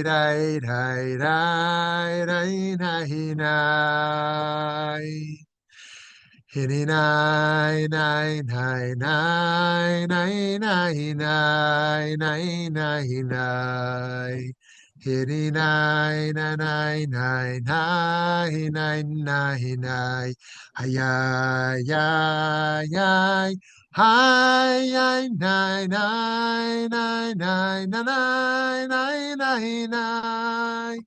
rai, rai, rai, rai, rai, rai. Hitty nine, nine, nine, nine, nine, nine, nine, nine, nine, nine. Hitty nine, nine, nine, nine, nine, nine, nine, nine. Ay, ay, ay, ay. Hi, ay, nine, nine, nine, nine, nine, nine, nine, nine.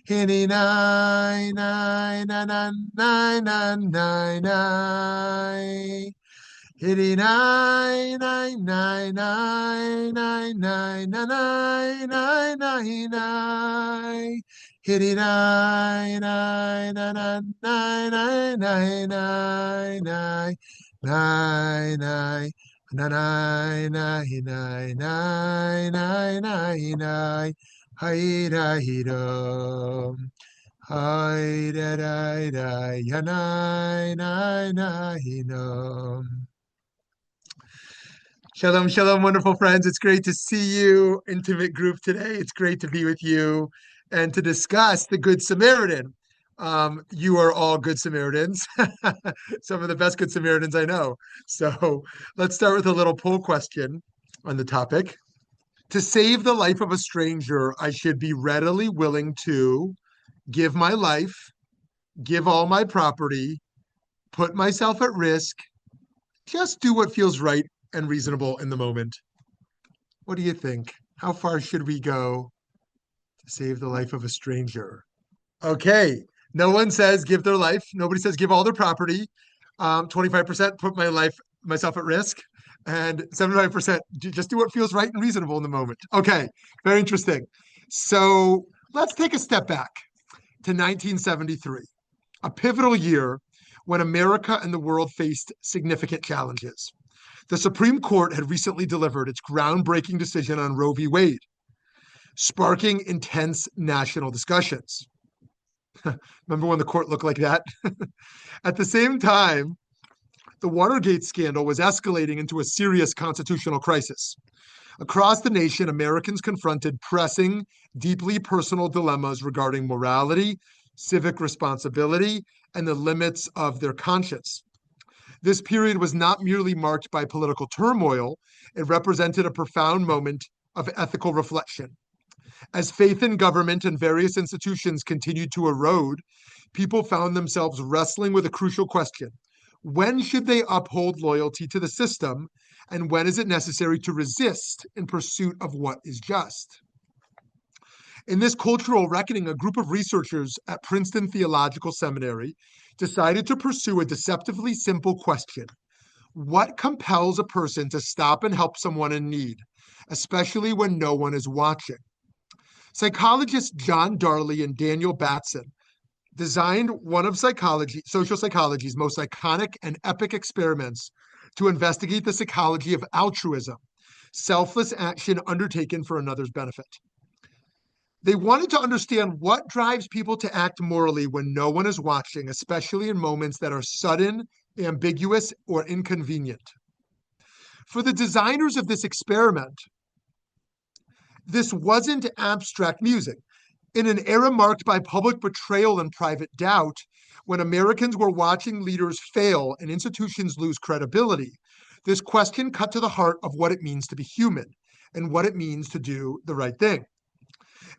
Hitty nine, nine, nine, nine, nine, nine, nine. Hitty nine, nine, nine, nine, nine, nine, nine, nine, nine, nine. Hitty nine, nine, nine, nine, nine, nine, nine, nine, nine, nine. Na nine nine nine nine nine nine nine. Hi da hi dum. Hi da da da ya nine nine nine num. Shalom, shalom, wonderful friends. It's great to see you, intimate group today. It's great to be with you and to discuss the Good Samaritan. You are all Good Samaritans, some of the best Good Samaritans I know. So let's start with a little poll question on the topic. To save the life of a stranger, I should be readily willing to give my life, give all my property, put myself at risk, just do what feels right and reasonable in the moment. What do you think? How far should we go to save the life of a stranger? Okay. No one says give their life. Nobody says give all their property. 25% put myself at risk. And 75% just do what feels right and reasonable in the moment. Okay. Very interesting. So let's take a step back to 1973, a pivotal year when America and the world faced significant challenges. The Supreme Court had recently delivered its groundbreaking decision on Roe v. Wade, sparking intense national discussions. Remember when the court looked like that? At the same time, the Watergate scandal was escalating into a serious constitutional crisis. Across the nation, Americans confronted pressing, deeply personal dilemmas regarding morality, civic responsibility, and the limits of their conscience. This period was not merely marked by political turmoil, it represented a profound moment of ethical reflection. As faith in government and various institutions continued to erode, people found themselves wrestling with a crucial question. When should they uphold loyalty to the system, and when is it necessary to resist in pursuit of what is just? In this cultural reckoning, a group of researchers at Princeton Theological Seminary decided to pursue a deceptively simple question. What compels a person to stop and help someone in need, especially when no one is watching? Psychologists John Darley and Daniel Batson designed one of social psychology's most iconic and epic experiments to investigate the psychology of altruism, selfless action undertaken for another's benefit. They wanted to understand what drives people to act morally when no one is watching, especially in moments that are sudden, ambiguous, or inconvenient. For the designers of this experiment, this wasn't abstract music. In an era marked by public betrayal and private doubt, when Americans were watching leaders fail and institutions lose credibility, this question cut to the heart of what it means to be human and what it means to do the right thing.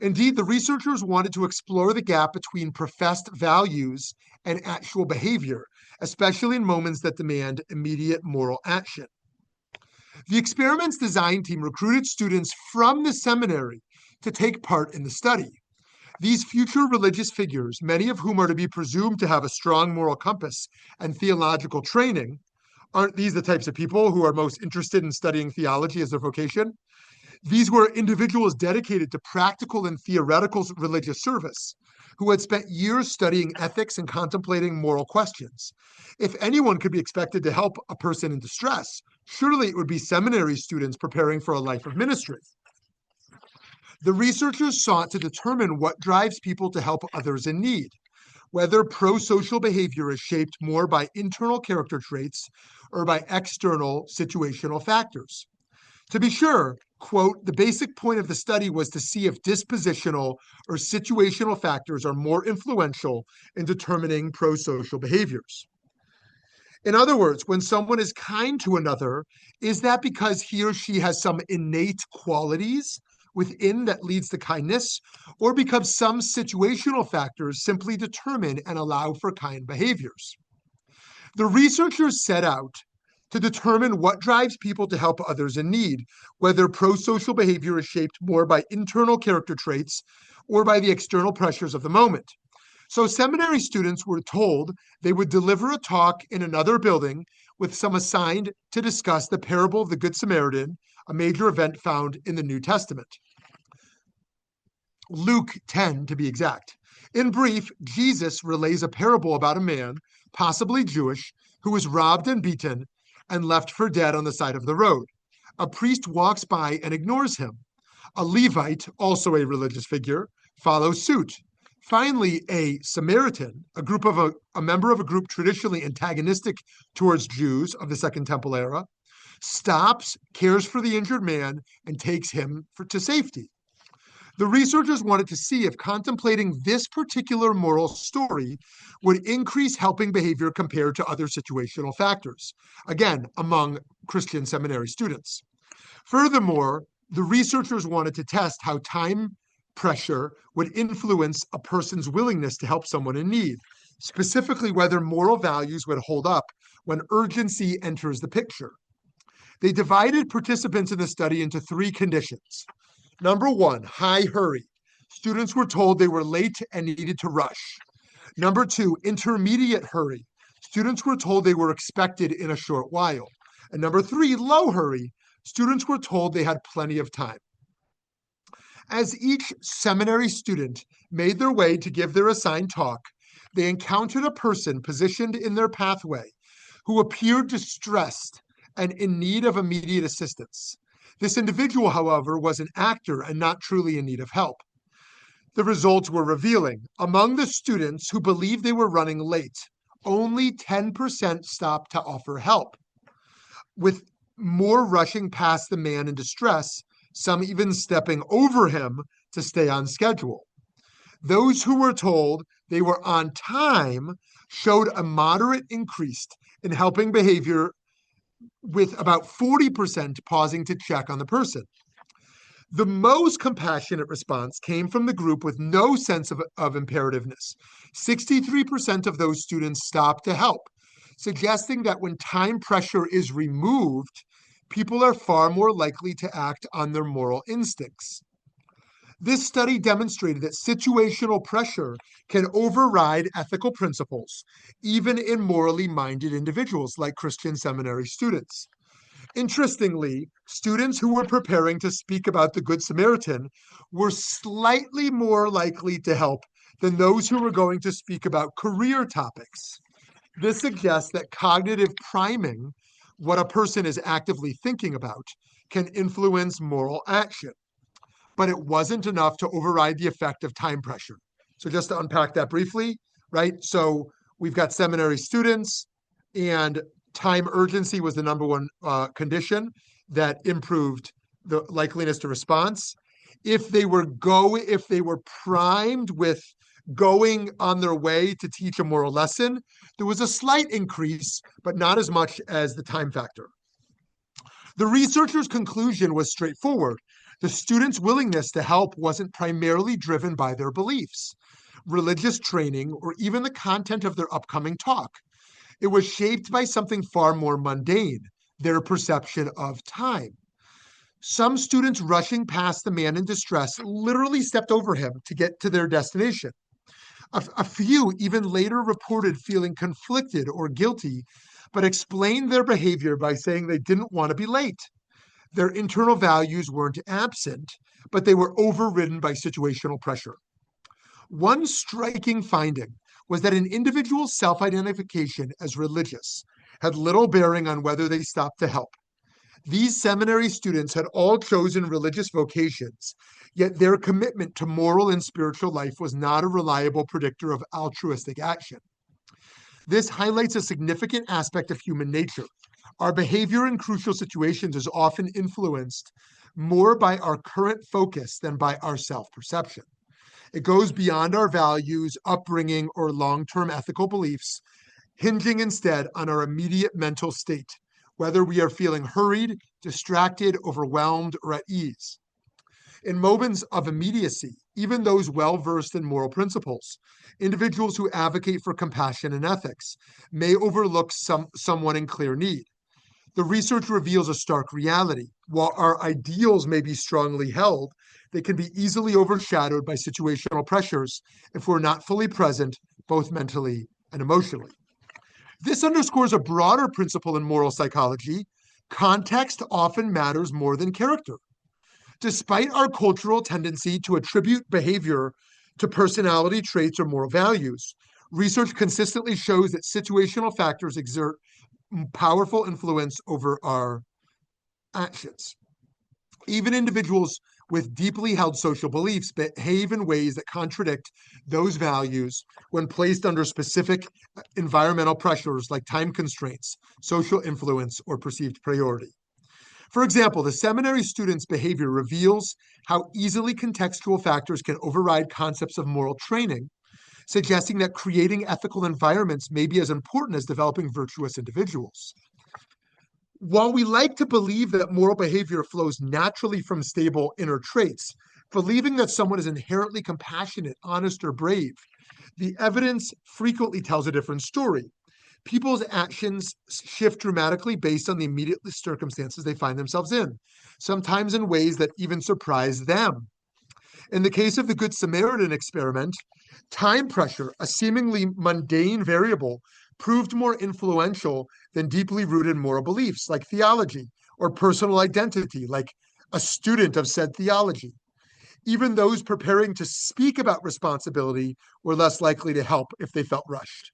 Indeed, the researchers wanted to explore the gap between professed values and actual behavior, especially in moments that demand immediate moral action. The experiment's design team recruited students from the seminary to take part in the study. These future religious figures, many of whom are to be presumed to have a strong moral compass and theological training, aren't these the types of people who are most interested in studying theology as their vocation? These were individuals dedicated to practical and theoretical religious service, who had spent years studying ethics and contemplating moral questions. If anyone could be expected to help a person in distress, surely it would be seminary students preparing for a life of ministry. The researchers sought to determine what drives people to help others in need, whether pro-social behavior is shaped more by internal character traits or by external situational factors. To be sure, Quote, the basic point of the study was to see if dispositional or situational factors are more influential in determining pro-social behaviors. In other words, when someone is kind to another, is that because he or she has some innate qualities within that leads to kindness, or because some situational factors simply determine and allow for kind behaviors? The researchers set out to determine what drives people to help others in need, whether pro-social behavior is shaped more by internal character traits or by the external pressures of the moment. So seminary students were told they would deliver a talk in another building with some assigned to discuss the parable of the Good Samaritan, a major event found in the New Testament. Luke 10, to be exact. In brief, Jesus relays a parable about a man, possibly Jewish, who was robbed and beaten and left for dead on the side of the road. A priest walks by and ignores him. A Levite, also a religious figure, follows suit. Finally, a Samaritan, a member of a group traditionally antagonistic towards Jews of the Second Temple era, stops, cares for the injured man, and takes him to safety. The researchers wanted to see if contemplating this particular moral story would increase helping behavior compared to other situational factors, again, among Christian seminary students. Furthermore, the researchers wanted to test how time pressure would influence a person's willingness to help someone in need, specifically whether moral values would hold up when urgency enters the picture. They divided participants in the study into 3 conditions. Number 1, high hurry. Students were told they were late and needed to rush. Number 2, intermediate hurry. Students were told they were expected in a short while. And number 3, low hurry. Students were told they had plenty of time. As each seminary student made their way to give their assigned talk, they encountered a person positioned in their pathway who appeared distressed and in need of immediate assistance. This individual, however, was an actor and not truly in need of help. The results were revealing. Among the students who believed they were running late, only 10% stopped to offer help, with more rushing past the man in distress, some even stepping over him to stay on schedule. Those who were told they were on time showed a moderate increase in helping behavior, with about 40% pausing to check on the person. The most compassionate response came from the group with no sense of imperativeness. 63% of those students stopped to help, suggesting that when time pressure is removed, people are far more likely to act on their moral instincts. This study demonstrated that situational pressure can override ethical principles, even in morally minded individuals like Christian seminary students. Interestingly, students who were preparing to speak about the Good Samaritan were slightly more likely to help than those who were going to speak about career topics. This suggests that cognitive priming, what a person is actively thinking about, can influence moral action. But it wasn't enough to override the effect of time pressure. So just to unpack that briefly, right? So we've got seminary students, and time urgency was the number one condition that improved the likeliness to response. If they were primed with going on their way to teach a moral lesson, there was a slight increase, but not as much as the time factor. The researchers' conclusion was straightforward. The students' willingness to help wasn't primarily driven by their beliefs, religious training, or even the content of their upcoming talk. It was shaped by something far more mundane, their perception of time. Some students rushing past the man in distress literally stepped over him to get to their destination. A few even later reported feeling conflicted or guilty, but explained their behavior by saying they didn't want to be late. Their internal values weren't absent, but they were overridden by situational pressure. One striking finding was that an individual's self-identification as religious had little bearing on whether they stopped to help. These seminary students had all chosen religious vocations, yet their commitment to moral and spiritual life was not a reliable predictor of altruistic action. This highlights a significant aspect of human nature. Our behavior in crucial situations is often influenced more by our current focus than by our self-perception. It goes beyond our values, upbringing, or long-term ethical beliefs, hinging instead on our immediate mental state, whether we are feeling hurried, distracted, overwhelmed, or at ease. In moments of immediacy, even those well-versed in moral principles, individuals who advocate for compassion and ethics may overlook someone in clear need. The research reveals a stark reality. While our ideals may be strongly held, they can be easily overshadowed by situational pressures if we're not fully present, both mentally and emotionally. This underscores a broader principle in moral psychology. Context often matters more than character. Despite our cultural tendency to attribute behavior to personality traits or moral values, research consistently shows that situational factors exert powerful influence over our actions. Even individuals with deeply held social beliefs behave in ways that contradict those values when placed under specific environmental pressures like time constraints, social influence, or perceived priority. For example, the seminary student's behavior reveals how easily contextual factors can override concepts of moral training, suggesting that creating ethical environments may be as important as developing virtuous individuals. While we like to believe that moral behavior flows naturally from stable inner traits, believing that someone is inherently compassionate, honest, or brave, the evidence frequently tells a different story. People's actions shift dramatically based on the immediate circumstances they find themselves in, sometimes in ways that even surprise them. In the case of the Good Samaritan experiment, time pressure, a seemingly mundane variable, proved more influential than deeply rooted moral beliefs like theology or personal identity, like a student of said theology. Even those preparing to speak about responsibility were less likely to help if they felt rushed.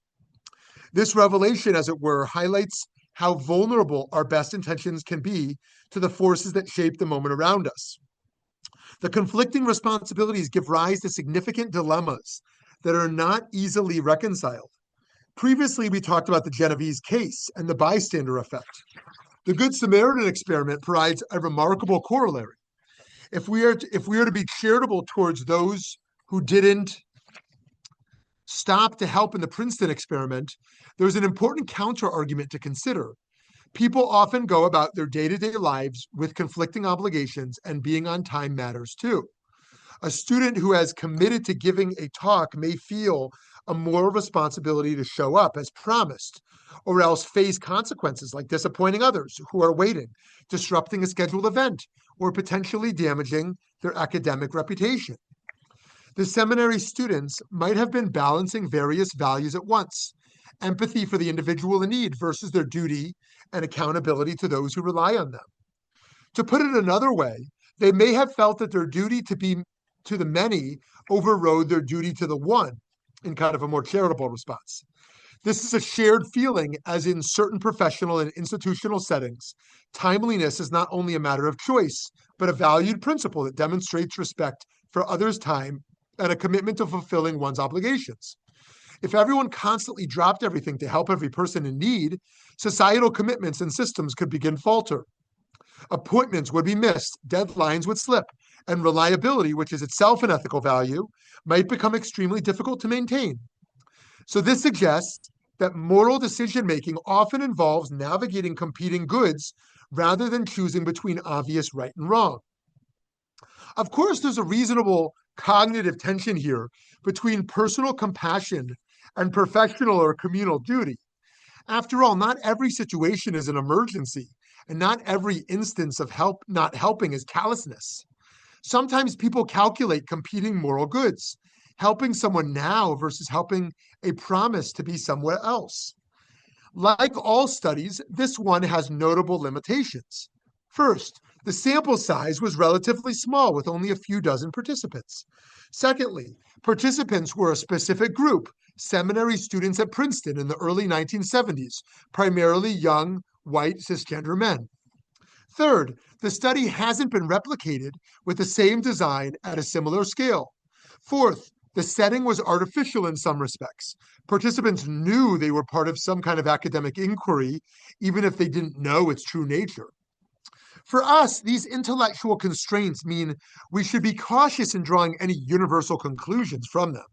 This revelation, as it were, highlights how vulnerable our best intentions can be to the forces that shape the moment around us. The conflicting responsibilities give rise to significant dilemmas that are not easily reconciled. Previously, we talked about the Genovese case and the bystander effect. The Good Samaritan experiment provides a remarkable corollary. If we are to be charitable towards those who didn't stop to help in the Princeton experiment, there's an important counter-argument to consider. People often go about their day-to-day lives with conflicting obligations, and being on time matters too. A student who has committed to giving a talk may feel a moral responsibility to show up as promised, or else face consequences like disappointing others who are waiting, disrupting a scheduled event, or potentially damaging their academic reputation. The seminary students might have been balancing various values at once: empathy for the individual in need versus their duty and accountability to those who rely on them. To put it another way, they may have felt that their duty to the many overrode their duty to the one, in kind of a more charitable response. This is a shared feeling, as in certain professional and institutional settings, timeliness is not only a matter of choice, but a valued principle that demonstrates respect for others' time and a commitment to fulfilling one's obligations. If everyone constantly dropped everything to help every person in need, societal commitments and systems could begin to falter. Appointments would be missed, deadlines would slip, and reliability, which is itself an ethical value, might become extremely difficult to maintain. So this suggests that moral decision-making often involves navigating competing goods rather than choosing between obvious right and wrong. Of course, there's a reasonable cognitive tension here between personal compassion and professional or communal duty. After all, not every situation is an emergency, and not every instance of help not helping is callousness. Sometimes people calculate competing moral goods, helping someone now versus helping a promise to be somewhere else. Like all studies, this one has notable limitations. First, the sample size was relatively small with only a few dozen participants. Secondly, participants were a specific group, seminary students at Princeton in the early 1970s, primarily young, white, cisgender men. Third, the study hasn't been replicated with the same design at a similar scale. Fourth, the setting was artificial in some respects. Participants knew they were part of some kind of academic inquiry, even if they didn't know its true nature. For us, these intellectual constraints mean we should be cautious in drawing any universal conclusions from them,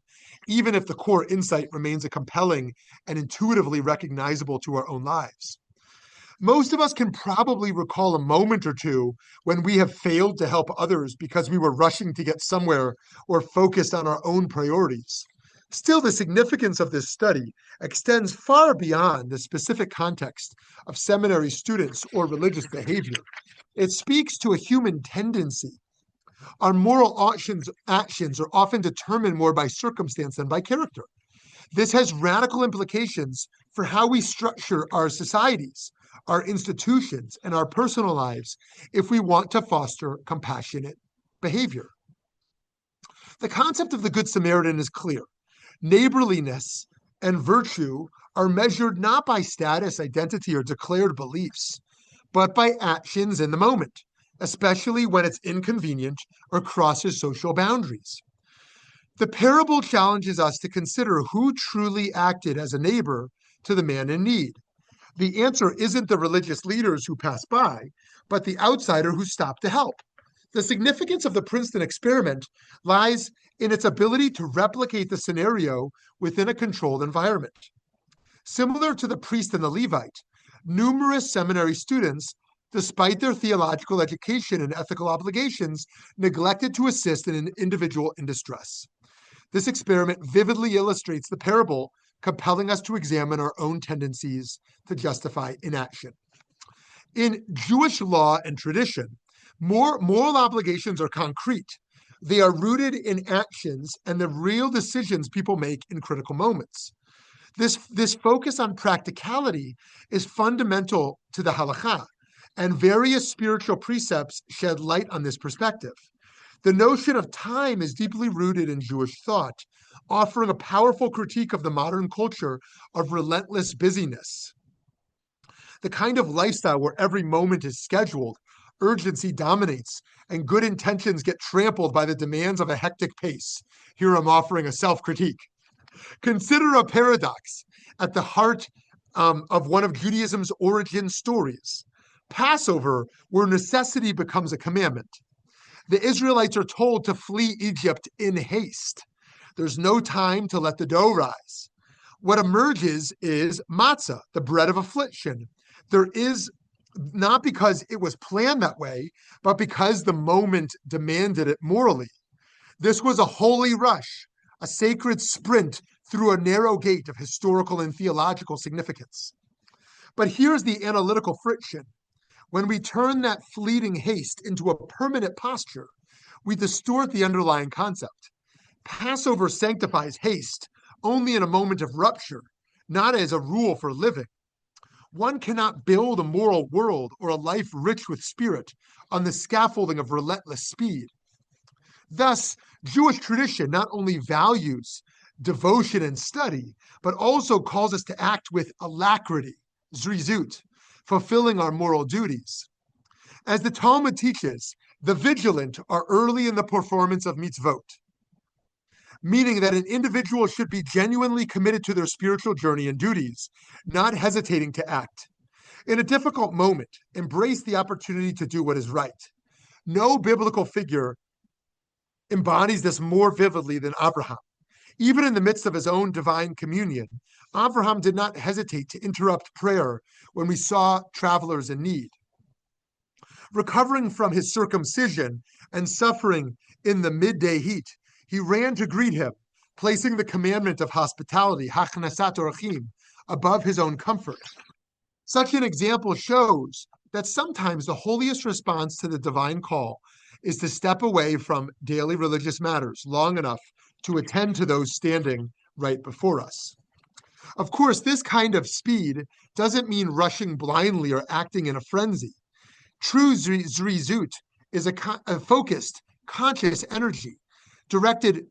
even if the core insight remains a compelling and intuitively recognizable to our own lives. Most of us can probably recall a moment or two when we have failed to help others because we were rushing to get somewhere or focused on our own priorities. Still, the significance of this study extends far beyond the specific context of seminary students or religious behavior. It speaks to a human tendency. Our moral actions are often determined more by circumstance than by character. This has radical implications for how we structure our societies, our institutions, and our personal lives if we want to foster compassionate behavior. The concept of the Good Samaritan is clear. Neighborliness and virtue are measured not by status, identity, or declared beliefs, but by actions in the moment, especially when it's inconvenient or crosses social boundaries. The parable challenges us to consider who truly acted as a neighbor to the man in need. The answer isn't the religious leaders who pass by, but the outsider who stopped to help. The significance of the Princeton experiment lies in its ability to replicate the scenario within a controlled environment. Similar to the priest and the Levite, numerous seminary students, despite their theological education and ethical obligations, neglected to assist an individual in distress. This experiment vividly illustrates the parable, compelling us to examine our own tendencies to justify inaction. In Jewish law and tradition, moral obligations are concrete. They are rooted in actions and the real decisions people make in critical moments. This focus on practicality is fundamental to the halakha, and various spiritual precepts shed light on this perspective. The notion of time is deeply rooted in Jewish thought, offering a powerful critique of the modern culture of relentless busyness. The kind of lifestyle where every moment is scheduled, urgency dominates, and good intentions get trampled by the demands of a hectic pace. Here I'm offering a self-critique. Consider a paradox at the heart of one of Judaism's origin stories. Passover, where necessity becomes a commandment. The Israelites are told to flee Egypt in haste. There's no time to let the dough rise. What emerges is matzah, the bread of affliction. There is not because it was planned that way, but because the moment demanded it morally. This was a holy rush, a sacred sprint through a narrow gate of historical and theological significance. But here's the analytical friction. When we turn that fleeting haste into a permanent posture, we distort the underlying concept. Passover sanctifies haste only in a moment of rupture, not as a rule for living. One cannot build a moral world or a life rich with spirit on the scaffolding of relentless speed. Thus, Jewish tradition not only values devotion and study, but also calls us to act with alacrity, zrizut, fulfilling our moral duties. As the Talmud teaches, the vigilant are early in the performance of mitzvot, meaning that an individual should be genuinely committed to their spiritual journey and duties, not hesitating to act. In a difficult moment, embrace the opportunity to do what is right. No biblical figure embodies this more vividly than Abraham. Even in the midst of his own divine communion, Abraham did not hesitate to interrupt prayer when we saw travelers in need. Recovering from his circumcision and suffering in the midday heat, he ran to greet him, placing the commandment of hospitality, hachnasat orachim, above his own comfort. Such an example shows that sometimes the holiest response to the divine call is to step away from daily religious matters long enough to attend to those standing right before us. Of course, this kind of speed doesn't mean rushing blindly or acting in a frenzy. True zrizut is a focused, conscious energy directed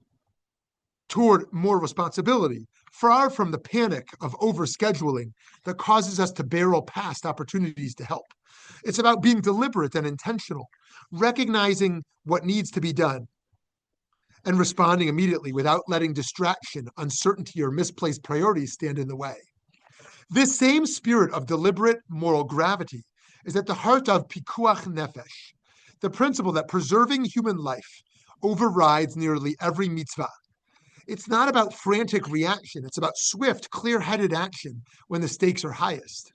toward more responsibility, far from the panic of overscheduling that causes us to barrel past opportunities to help. It's about being deliberate and intentional, recognizing what needs to be done, and responding immediately without letting distraction, uncertainty, or misplaced priorities stand in the way. This same spirit of deliberate moral gravity is at the heart of pikuach nefesh, the principle that preserving human life overrides nearly every mitzvah. It's not about frantic reaction. It's about swift, clear-headed action when the stakes are highest.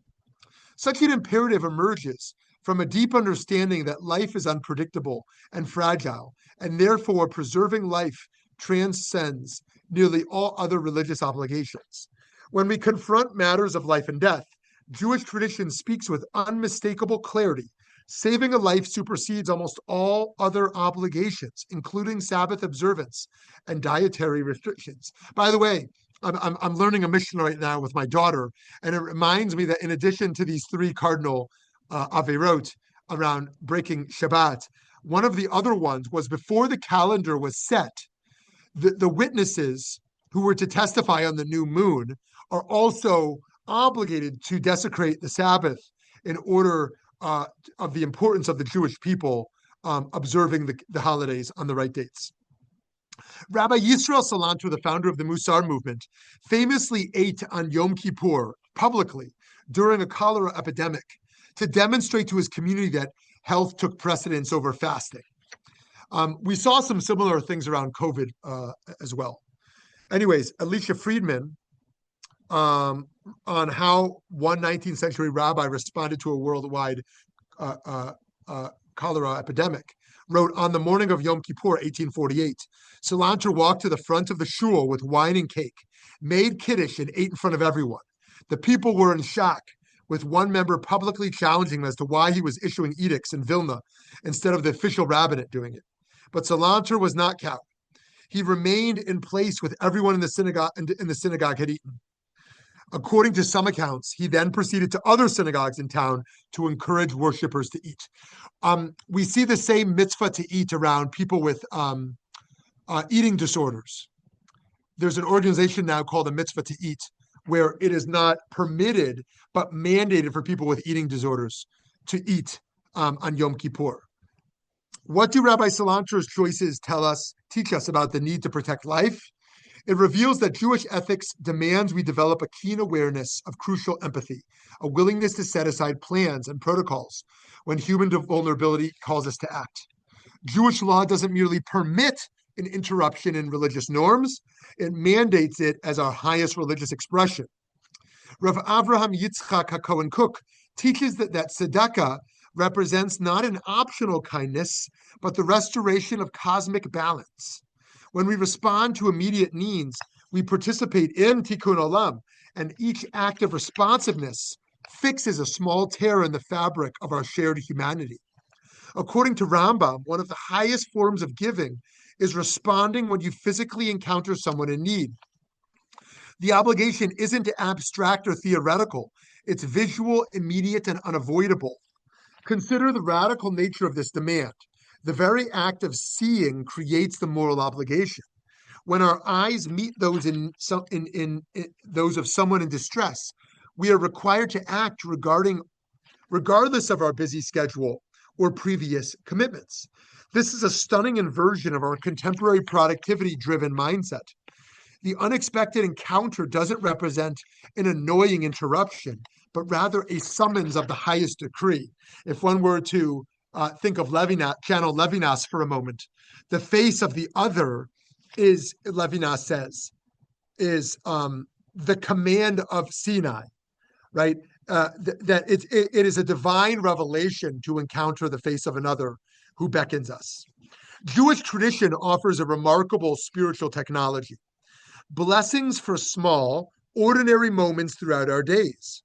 Such an imperative emerges from a deep understanding that life is unpredictable and fragile, and therefore preserving life transcends nearly all other religious obligations. When we confront matters of life and death, Jewish tradition speaks with unmistakable clarity. Saving a life supersedes almost all other obligations, including Sabbath observance and dietary restrictions. By the way, I'm learning a mission right now with my daughter, and it reminds me that in addition to these three cardinal averot around breaking Shabbat, one of the other ones was before the calendar was set, the witnesses who were to testify on the new moon are also obligated to desecrate the Sabbath in order of the importance of the Jewish people observing the holidays on the right dates. Rabbi Yisrael Salanter, the founder of the Musar movement, famously ate on Yom Kippur publicly during a cholera epidemic to demonstrate to his community that health took precedence over fasting. We saw some similar things around COVID as well. Anyways, Alicia Friedman, on how one 19th century rabbi responded to a worldwide cholera epidemic, wrote, on the morning of Yom Kippur, 1848, Salanter walked to the front of the shul with wine and cake, made kiddush, and ate in front of everyone. The people were in shock, with one member publicly challenging him as to why he was issuing edicts in Vilna instead of the official rabbinate doing it. But Salanter was not cowed. He remained in place with everyone in the synagogue had eaten. According to some accounts, he then proceeded to other synagogues in town to encourage worshipers to eat. We see the same mitzvah to eat around people with eating disorders. There's an organization now called a mitzvah to eat, where it is not permitted but mandated for people with eating disorders to eat on Yom Kippur. What do Rabbi Salanter's choices teach us about the need to protect life? It reveals that Jewish ethics demands we develop a keen awareness of crucial empathy, a willingness to set aside plans and protocols when human vulnerability calls us to act. Jewish law doesn't merely permit an interruption in religious norms, it mandates it as our highest religious expression. Rav Avraham Yitzchak HaKohen Cook teaches that tzedakah represents not an optional kindness, but the restoration of cosmic balance. When we respond to immediate needs, we participate in tikkun olam, and each act of responsiveness fixes a small tear in the fabric of our shared humanity. According to Rambam, one of the highest forms of giving is responding when you physically encounter someone in need. The obligation isn't abstract or theoretical. It's visual, immediate, and unavoidable. Consider the radical nature of this demand. The very act of seeing creates the moral obligation. When our eyes meet those those of someone in distress, we are required to act regardless of our busy schedule or previous commitments. This is a stunning inversion of our contemporary productivity-driven mindset. The unexpected encounter doesn't represent an annoying interruption, but rather a summons of the highest decree. If one were to think of Levinas, channel Levinas for a moment, the face of the other is, Levinas says, is the command of Sinai, right? That it is a divine revelation to encounter the face of another who beckons us. Jewish tradition offers a remarkable spiritual technology. Blessings for small, ordinary moments throughout our days.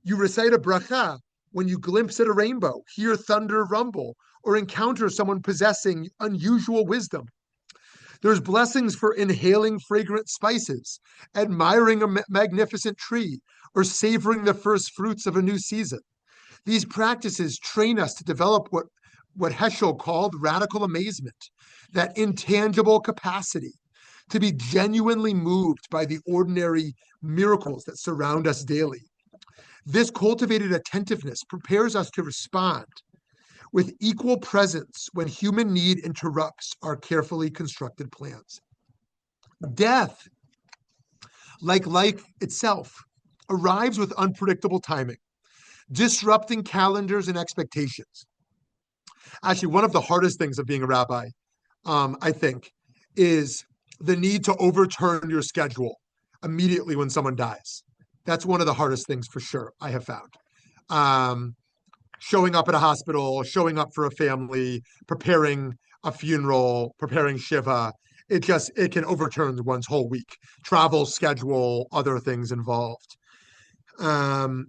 You recite a bracha when you glimpse at a rainbow, hear thunder rumble, or encounter someone possessing unusual wisdom. There's blessings for inhaling fragrant spices, admiring a magnificent tree, or savoring the first fruits of a new season. These practices train us to develop what Heschel called radical amazement, that intangible capacity to be genuinely moved by the ordinary miracles that surround us daily. This cultivated attentiveness prepares us to respond with equal presence when human need interrupts our carefully constructed plans. Death, like life itself, arrives with unpredictable timing. Disrupting calendars and expectations. Actually, one of the hardest things of being a rabbi, I think, is the need to overturn your schedule immediately when someone dies. That's one of the hardest things for sure, I have found. Um, Showing up at a hospital, showing up for a family, preparing a funeral, preparing Shiva, it can overturn one's whole week. Travel schedule, other things involved. And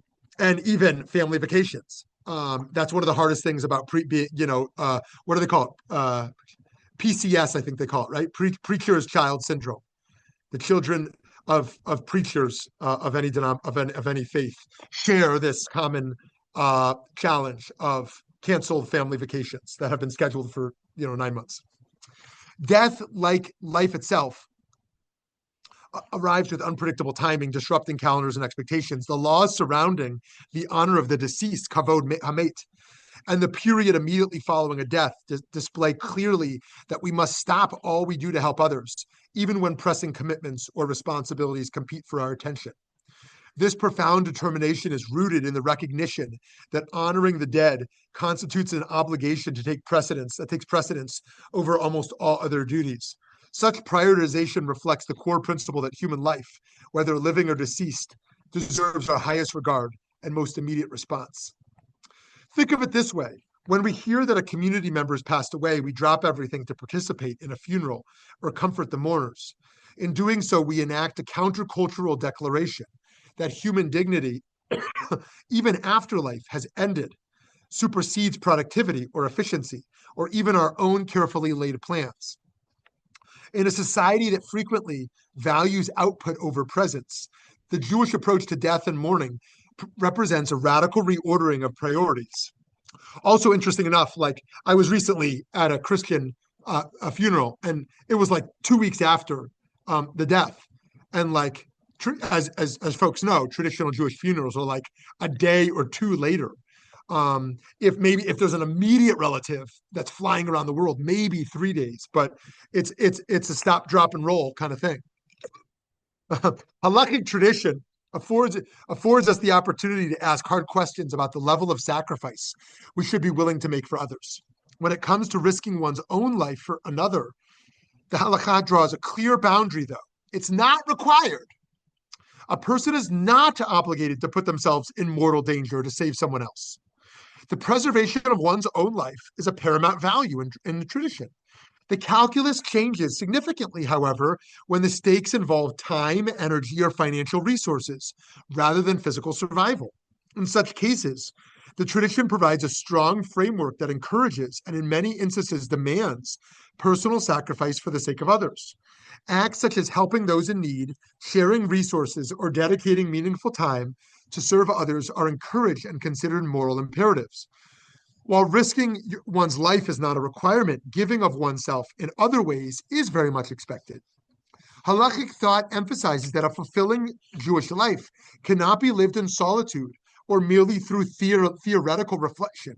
even family vacations. That's one of the hardest things about what do they call it? PCS, I think they call it, right? Preacher's child syndrome. The children of preachers of any faith share this common challenge of canceled family vacations that have been scheduled for 9 months. Death, like life itself, arrives with unpredictable timing, disrupting calendars and expectations. The laws surrounding the honor of the deceased, kavod hamet, and the period immediately following a death display clearly that we must stop all we do to help others, even when pressing commitments or responsibilities compete for our attention. This profound determination is rooted in the recognition that honoring the dead constitutes an obligation that takes precedence over almost all other duties. Such prioritization reflects the core principle that human life, whether living or deceased, deserves our highest regard and most immediate response. Think of it this way. When we hear that a community member has passed away, we drop everything to participate in a funeral or comfort the mourners. In doing so, we enact a countercultural declaration that human dignity, even after life has ended, supersedes productivity or efficiency, or even our own carefully laid plans. In a society that frequently values output over presence, the Jewish approach to death and mourning represents a radical reordering of priorities. Also, interesting enough, like I was recently at a Christian a funeral, and it was like 2 weeks after the death, and like as folks know, traditional Jewish funerals are like a day or two later. If there's an immediate relative that's flying around the world, maybe 3 days, but it's a stop, drop, and roll kind of thing. Halakhic tradition affords us the opportunity to ask hard questions about the level of sacrifice we should be willing to make for others. When it comes to risking one's own life for another, the halakha draws a clear boundary, though. It's not required. A person is not obligated to put themselves in mortal danger to save someone else. The preservation of one's own life is a paramount value in the tradition. The calculus changes significantly, however, when the stakes involve time, energy, or financial resources, rather than physical survival. In such cases, the tradition provides a strong framework that encourages, and in many instances demands, personal sacrifice for the sake of others. Acts such as helping those in need, sharing resources, or dedicating meaningful time to serve others are encouraged and considered moral imperatives. While risking one's life is not a requirement, giving of oneself in other ways is very much expected. Halakhic thought emphasizes that a fulfilling Jewish life cannot be lived in solitude or merely through theoretical reflection.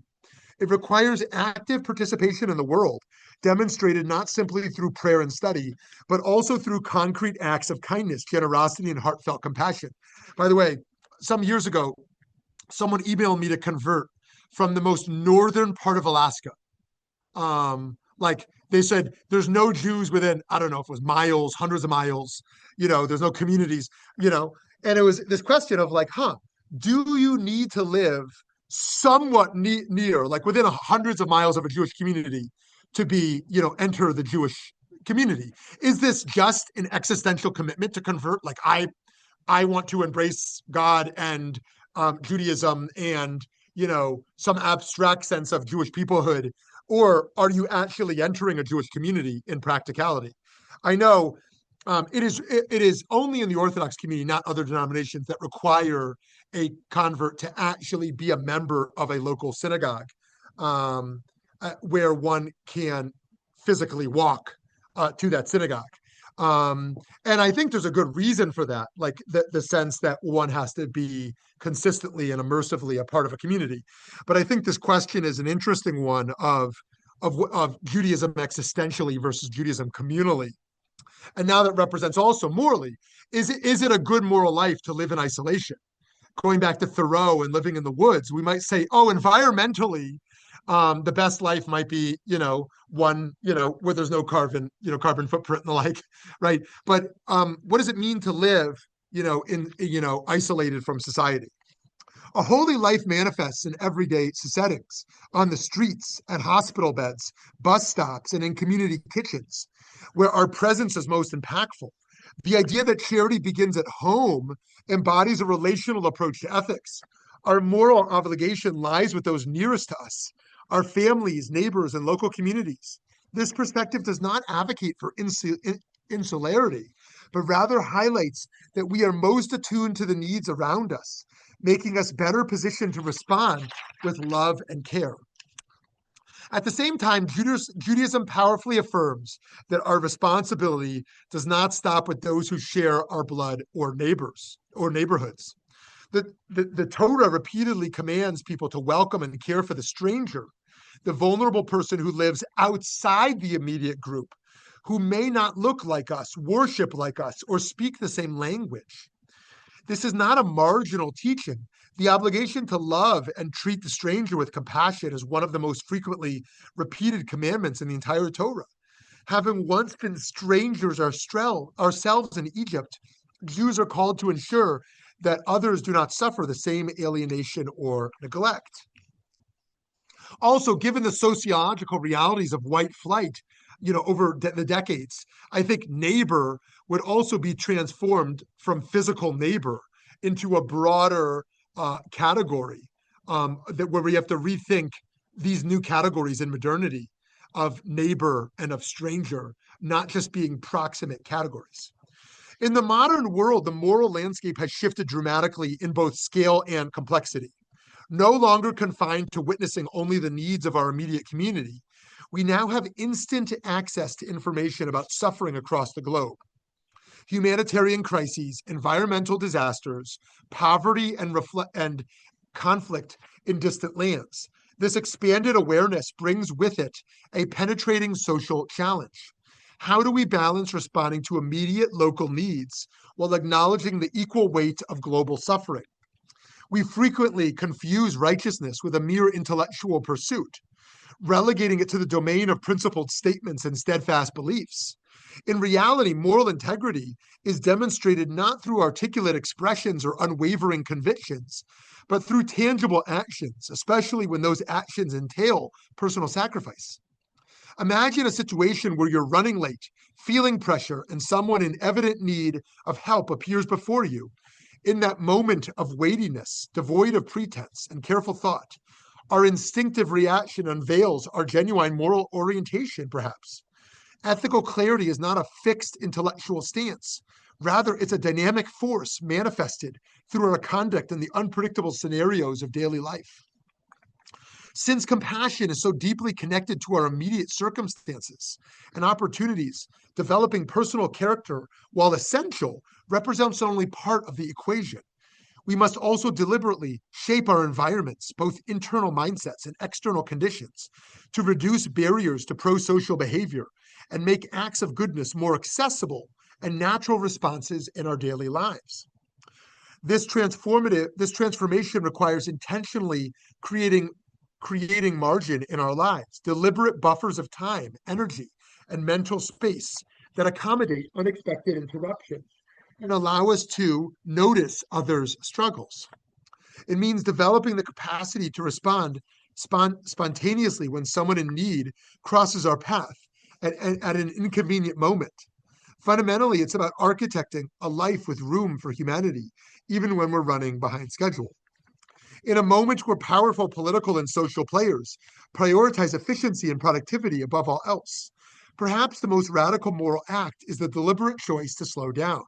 It requires active participation in the world, demonstrated not simply through prayer and study, but also through concrete acts of kindness, generosity, and heartfelt compassion. By the way, some years ago, someone emailed me to convert from the most northern part of Alaska. Like they said, there's no Jews within, I don't know if it was miles, hundreds of miles, there's no communities, and it was this question of like, do you need to live somewhat near, like within hundreds of miles of a Jewish community to be, enter the Jewish community? Is this just an existential commitment to convert? Like I want to embrace God and Judaism and, some abstract sense of Jewish peoplehood, or are you actually entering a Jewish community in practicality? I know it is only in the Orthodox community, not other denominations, that require a convert to actually be a member of a local synagogue where one can physically walk to that synagogue. And I think there's a good reason for that, like the sense that one has to be consistently and immersively a part of a community. But I think this question is an interesting one of Judaism existentially versus Judaism communally. And now that represents also morally, is it a good moral life to live in isolation? going back to Thoreau and living in the woods, we might say, oh, environmentally, the best life might be, one, where there's no carbon footprint and the like, right? But what does it mean to live, isolated from society? A holy life manifests in everyday settings, on the streets, at hospital beds, bus stops, and in community kitchens, where our presence is most impactful. The idea that charity begins at home embodies a relational approach to ethics. Our moral obligation lies with those nearest to us, our families, neighbors, and local communities. This perspective does not advocate for insularity, but rather highlights that we are most attuned to the needs around us, making us better positioned to respond with love and care. At the same time, Judaism powerfully affirms that our responsibility does not stop with those who share our blood or neighbors or neighborhoods. The Torah repeatedly commands people to welcome and care for the stranger, the vulnerable person who lives outside the immediate group, who may not look like us, worship like us, or speak the same language. This is not a marginal teaching. The obligation to love and treat the stranger with compassion is one of the most frequently repeated commandments in the entire Torah. Having once been strangers ourselves in Egypt, Jews are called to ensure that others do not suffer the same alienation or neglect. Also, given the sociological realities of white flight, over the decades, I think neighbor would also be transformed from physical neighbor into a broader category where we have to rethink these new categories in modernity of neighbor and of stranger, not just being proximate categories. In the modern world, the moral landscape has shifted dramatically in both scale and complexity. No longer confined to witnessing only the needs of our immediate community, we now have instant access to information about suffering across the globe. Humanitarian crises, environmental disasters, poverty, and conflict in distant lands. This expanded awareness brings with it a penetrating social challenge. How do we balance responding to immediate local needs while acknowledging the equal weight of global suffering? We frequently confuse righteousness with a mere intellectual pursuit, relegating it to the domain of principled statements and steadfast beliefs. In reality, moral integrity is demonstrated not through articulate expressions or unwavering convictions, but through tangible actions, especially when those actions entail personal sacrifice. Imagine a situation where you're running late, feeling pressure, and someone in evident need of help appears before you. In that moment of weightiness, devoid of pretense and careful thought, our instinctive reaction unveils our genuine moral orientation, perhaps. Ethical clarity is not a fixed intellectual stance. Rather, it's a dynamic force manifested through our conduct in the unpredictable scenarios of daily life. Since compassion is so deeply connected to our immediate circumstances and opportunities, developing personal character, while essential, represents only part of the equation. We must also deliberately shape our environments, both internal mindsets and external conditions, to reduce barriers to pro-social behavior and make acts of goodness more accessible and natural responses in our daily lives. This transformation requires intentionally creating margin in our lives, deliberate buffers of time, energy, and mental space that accommodate unexpected interruptions and allow us to notice others' struggles. It means developing the capacity to respond spontaneously when someone in need crosses our path at an inconvenient moment. Fundamentally, it's about architecting a life with room for humanity, even when we're running behind schedule. In a moment where powerful political and social players prioritize efficiency and productivity above all else, perhaps the most radical moral act is the deliberate choice to slow down.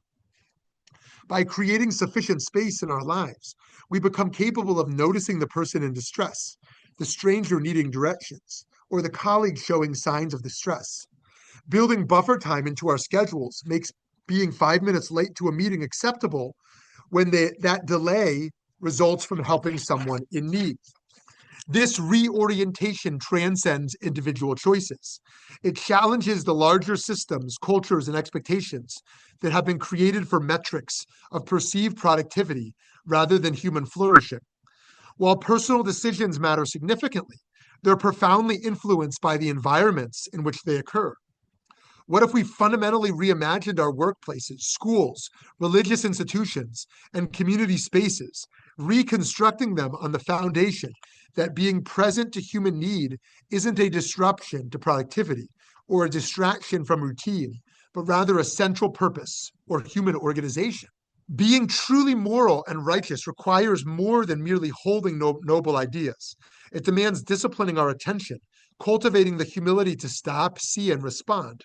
By creating sufficient space in our lives, we become capable of noticing the person in distress, the stranger needing directions, or the colleague showing signs of distress. Building buffer time into our schedules makes being 5 minutes late to a meeting acceptable when that delay results from helping someone in need. This reorientation transcends individual choices. It challenges the larger systems, cultures, and expectations that have been created for metrics of perceived productivity rather than human flourishing. While personal decisions matter significantly, they're profoundly influenced by the environments in which they occur. What if we fundamentally reimagined our workplaces, schools, religious institutions, and community spaces, reconstructing them on the foundation that being present to human need isn't a disruption to productivity or a distraction from routine, but rather a central purpose or human organization? Being truly moral and righteous requires more than merely holding noble ideas. It demands disciplining our attention, cultivating the humility to stop, see, and respond.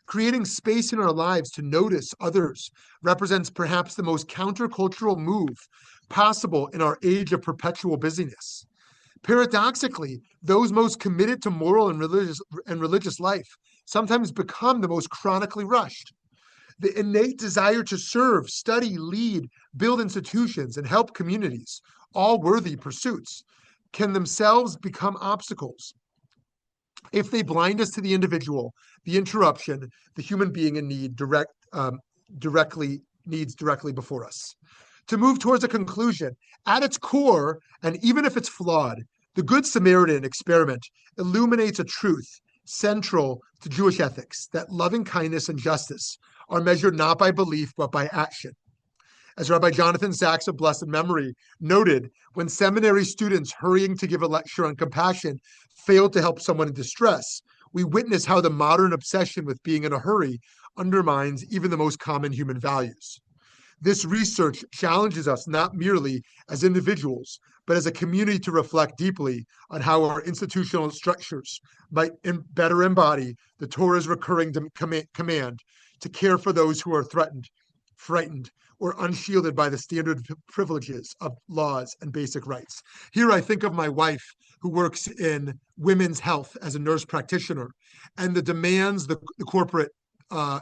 Creating space in our lives to notice others represents perhaps the most countercultural move possible in our age of perpetual busyness. Paradoxically, those most committed to moral and religious life sometimes become the most chronically rushed. The innate desire to serve, study, lead, build institutions, and help communities, all worthy pursuits, can themselves become obstacles if they blind us to the individual, the interruption, the human being in need directly before us. To move towards a conclusion, at its core, and even if it's flawed, the Good Samaritan experiment illuminates a truth central to Jewish ethics, that loving kindness and justice are measured not by belief, but by action. As Rabbi Jonathan Sachs of blessed memory noted, when seminary students hurrying to give a lecture on compassion failed to help someone in distress, we witness how the modern obsession with being in a hurry undermines even the most common human values. This research challenges us not merely as individuals, but as a community to reflect deeply on how our institutional structures might better embody the Torah's recurring command to care for those who are threatened, frightened, or unshielded by the standard privileges of laws and basic rights. Here I think of my wife, who works in women's health as a nurse practitioner, and the demands the corporate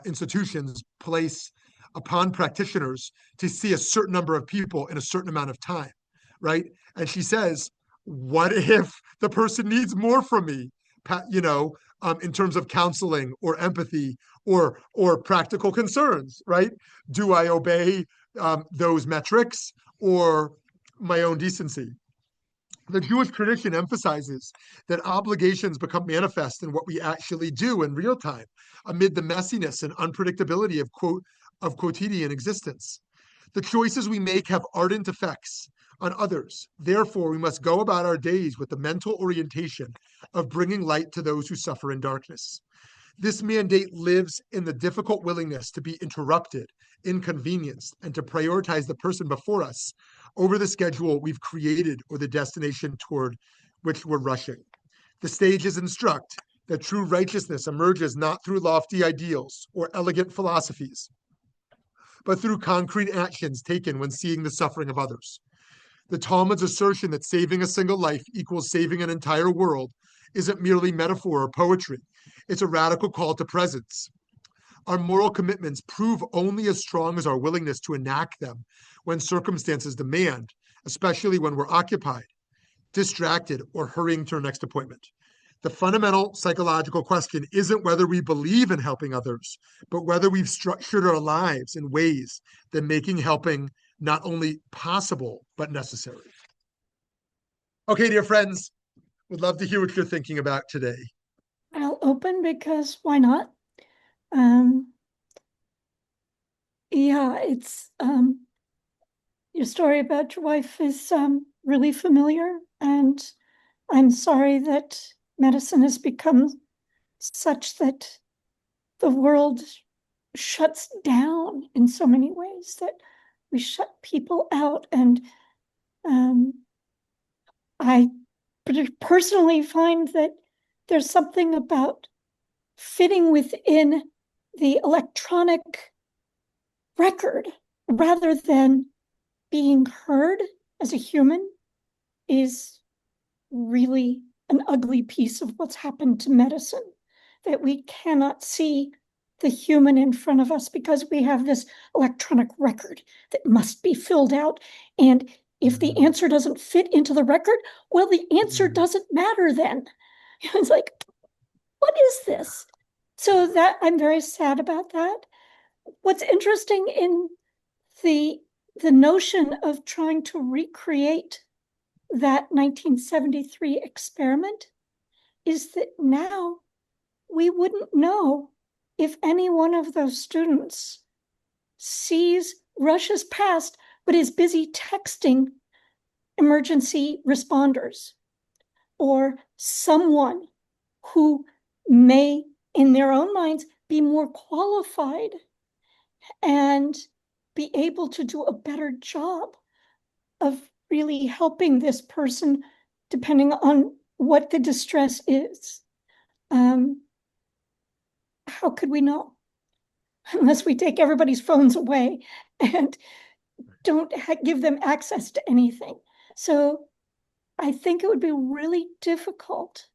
institutions place upon practitioners to see a certain number of people in a certain amount of time, right? And she says, what if the person needs more from me, in terms of counseling or empathy or practical concerns, right? Do I obey those metrics or my own decency? The Jewish tradition emphasizes that obligations become manifest in what we actually do in real time, amid the messiness and unpredictability of quotidian existence. The choices we make have ardent effects on others. Therefore, we must go about our days with the mental orientation of bringing light to those who suffer in darkness. This mandate lives in the difficult willingness to be interrupted, inconvenienced, and to prioritize the person before us over the schedule we've created or the destination toward which we're rushing. The stages instruct that true righteousness emerges not through lofty ideals or elegant philosophies, but through concrete actions taken when seeing the suffering of others. The Talmud's assertion that saving a single life equals saving an entire world isn't merely metaphor or poetry. It's a radical call to presence. Our moral commitments prove only as strong as our willingness to enact them when circumstances demand, especially when we're occupied, distracted, or hurrying to our next appointment. The fundamental psychological question isn't whether we believe in helping others, but whether we've structured our lives in ways that making helping not only possible, but necessary. Okay, dear friends, would love to hear what you're thinking about today. I'll open because why not? It's your story about your wife is really familiar, and I'm sorry that medicine has become such that the world shuts down in so many ways, that we shut people out. And I personally find that there's something about fitting within the electronic record rather than being heard as a human is really an ugly piece of what's happened to medicine, that we cannot see the human in front of us because we have this electronic record that must be filled out. And if the answer doesn't fit into the record, well, the answer doesn't matter then. It's like, what is this? So that I'm very sad about that. What's interesting in the the notion of trying to recreate that 1973 experiment is that now we wouldn't know if any one of those students sees Russia's past, but is busy texting emergency responders, or someone who may, in their own minds, be more qualified and be able to do a better job of really helping this person, depending on what the distress is. How could we know? Unless we take everybody's phones away and don't give them access to anything. So I think it would be really difficult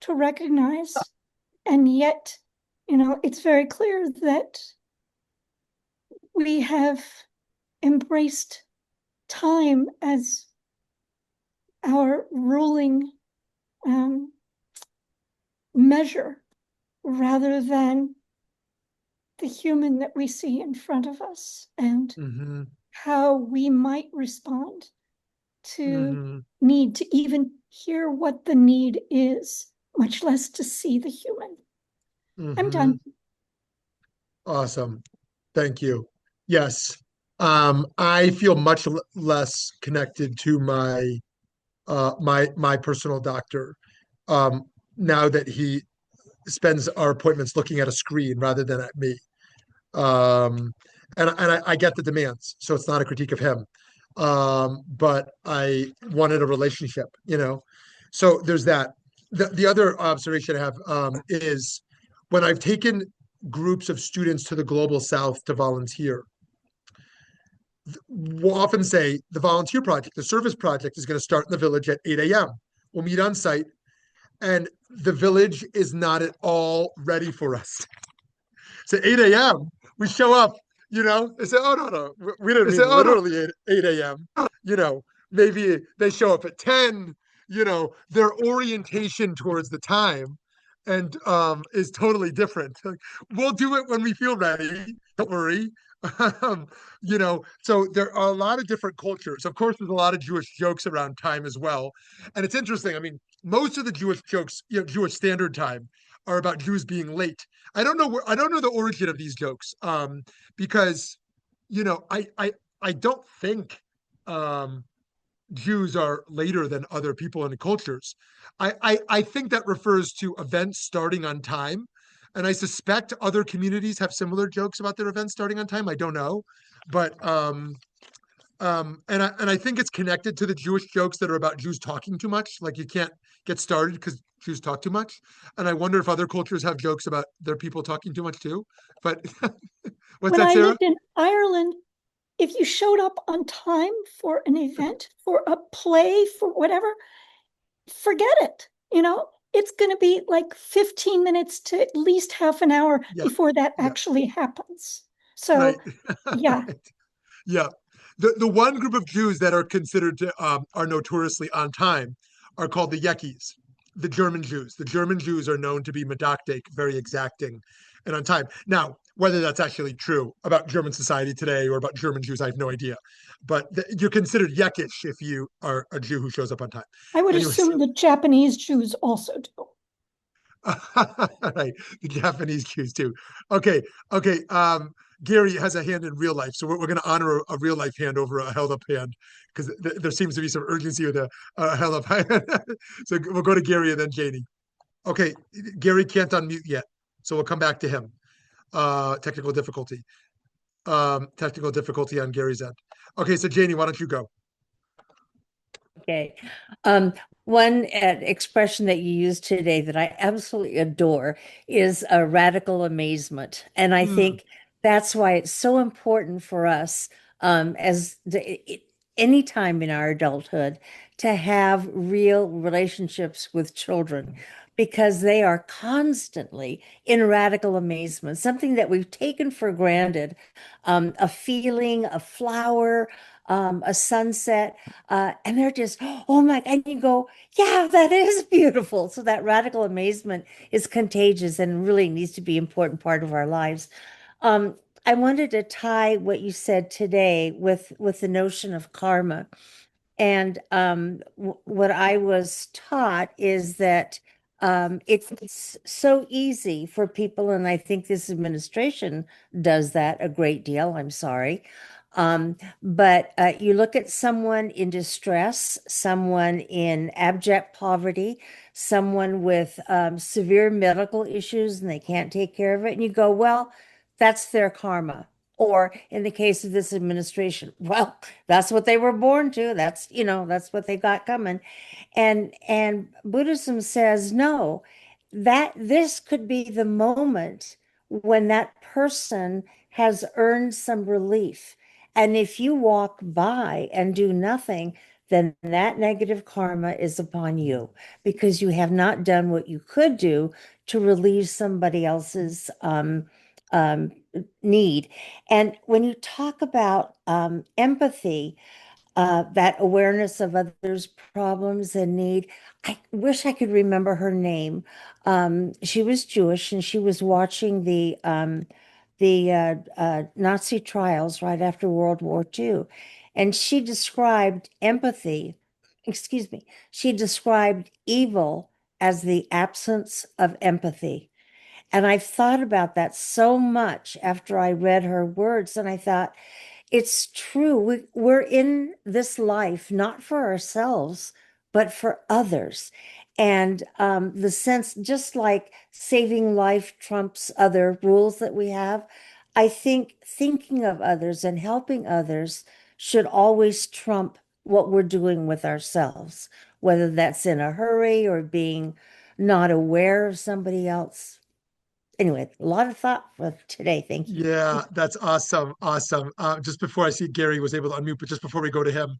to recognize. And yet, it's very clear that we have embraced time as our ruling measure rather than the human that we see in front of us and how we might respond to need to even hear what the need is, much less to see the human. I'm done. Awesome. Thank you. Yes. I feel much less connected to my personal doctor now that he spends our appointments looking at a screen rather than at me. And I get the demands, so it's not a critique of him. But I wanted a relationship, So there's that. The other observation I have is when I've taken groups of students to the global south to volunteer, we'll often say the volunteer project, the service project is going to start in the village at 8 a.m. We'll meet on site, and the village is not at all ready for us. So 8 a.m., we show up, they say, oh, no, we didn't mean literally 8 a.m. Maybe they show up at 10, their orientation towards the time and is totally different. We'll do it when we feel ready. Don't worry. So there are a lot of different cultures. Of course, there's a lot of Jewish jokes around time as well. And it's interesting. I mean, most of the Jewish jokes, Jewish standard time, are about Jews being late. I don't know the origin of these jokes, because I don't think Jews are later than other people in cultures. I think that refers to events starting on time. And I suspect other communities have similar jokes about their events starting on time. I don't know. But and I think it's connected to the Jewish jokes that are about Jews talking too much. Like you can't get started because Jews talk too much. And I wonder if other cultures have jokes about their people talking too much too. But what's when that, I Sarah? lived in Ireland, if you showed up on time for an event, for a play, for whatever, forget it. It's going to be like 15 minutes to at least half an hour before that actually happens. So, right. yeah. Right. Yeah. The one group of Jews that are considered to are notoriously on time are called the Yekis, the German Jews. The German Jews are known to be medactic, very exacting, and on time. Now, whether that's actually true about German society today or about German Jews, I have no idea. But you're considered Yekish if you are a Jew who shows up on time. I would Anyways, assume the Japanese Jews also do. right, the Japanese Jews too. Okay, okay. Gary has a hand in real life, so we're going to honor a real life hand over a held up hand because there seems to be some urgency with a held up hand. So we'll go to Gary and then Janie. Okay, Gary can't unmute yet, so we'll come back to him. Technical difficulty. Technical difficulty on Gary's end. Okay, so Janie, why don't you go? Okay. One expression that you used today that I absolutely adore is a radical amazement. And I think that's why it's so important for us any time in our adulthood to have real relationships with children because they are constantly in radical amazement, something that we've taken for granted, a feeling, a flower, a sunset, and they're just, oh my, and you go, yeah, that is beautiful. So that radical amazement is contagious and really needs to be an important part of our lives. I wanted to tie what you said today with the notion of karma. And what I was taught is that it's so easy for people, and I think this administration does that a great deal. I'm sorry. But you look at someone in distress, someone in abject poverty, someone with severe medical issues, and they can't take care of it, and you go, well, that's their karma. Or in the case of this administration, well, that's what they were born to. That's what they got coming. And Buddhism says no, that this could be the moment when that person has earned some relief. And if you walk by and do nothing, then that negative karma is upon you because you have not done what you could do to relieve somebody else's um, need. And when you talk about empathy, that awareness of others' problems and need. I wish I could remember her name. She was Jewish and she was watching the Nazi trials right after World War II. And she described empathy, excuse me, she described evil as the absence of empathy. And I've thought about that so much after I read her words, and I thought, it's true. We're in this life not for ourselves, but for others. And the sense, just like saving life trumps other rules that we have, I think thinking of others and helping others should always trump what we're doing with ourselves, whether that's in a hurry or being not aware of somebody else. Anyway, a lot of thought for today. Thank you. Yeah, that's awesome. Awesome. Just before I see Gary was able to unmute, but just before we go to him,